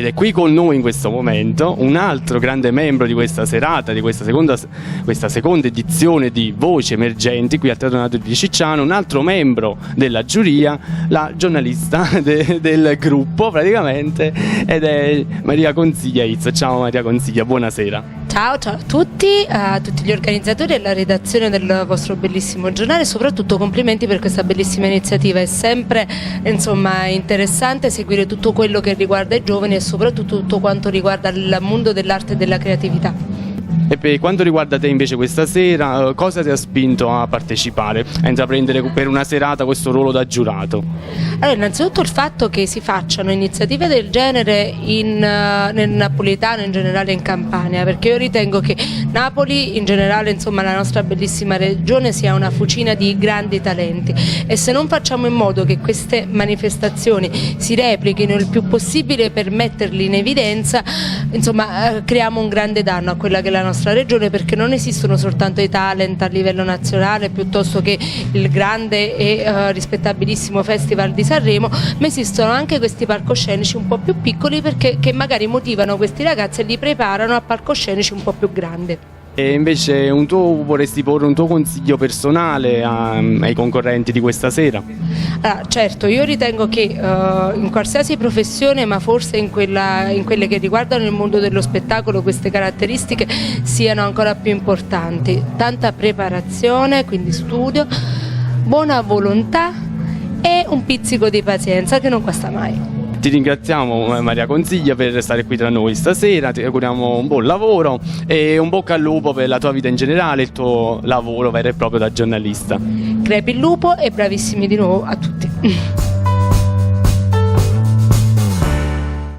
è qui con noi in questo momento un altro grande membro di questa serata, di questa seconda edizione di Voci Emergenti qui al Teatro Donato di Cicciano, un altro membro della giuria, la giornalista del gruppo praticamente, ed è Maria Consiglia Izzo. Ciao Maria Consiglia, buonasera. Ciao a tutti gli organizzatori e alla redazione del vostro bellissimo giornale, soprattutto complimenti per questa bellissima iniziativa. È sempre interessante seguire tutto quello che riguarda i giovani e soprattutto tutto quanto riguarda il mondo dell'arte e della creatività. E per quanto riguarda te invece questa sera, cosa ti ha spinto a partecipare, a intraprendere per una serata questo ruolo da giurato? Allora, innanzitutto il fatto che si facciano iniziative del genere nel napoletano, in generale in Campania, perché io ritengo che Napoli, in generale la nostra bellissima regione, sia una fucina di grandi talenti, e se non facciamo in modo che queste manifestazioni si replichino il più possibile per metterli in evidenza, creiamo un grande danno a quella che è la nostra regione, perché non esistono soltanto i talent a livello nazionale piuttosto che il grande e rispettabilissimo Festival di Sanremo, ma esistono anche questi palcoscenici un po' più piccoli che magari motivano questi ragazzi e li preparano a palcoscenici un po' più grandi. E invece vorresti porre un tuo consiglio personale ai concorrenti di questa sera? Certo, io ritengo che in qualsiasi professione, ma forse in quelle che riguardano il mondo dello spettacolo, queste caratteristiche siano ancora più importanti. Tanta preparazione, quindi studio, buona volontà e un pizzico di pazienza che non costa mai. Ti ringraziamo Maria Consiglia per stare qui tra noi stasera, ti auguriamo un buon lavoro e un bocca al lupo per la tua vita in generale, il tuo lavoro vero e proprio da giornalista. Crepi il lupo e bravissimi di nuovo a tutti.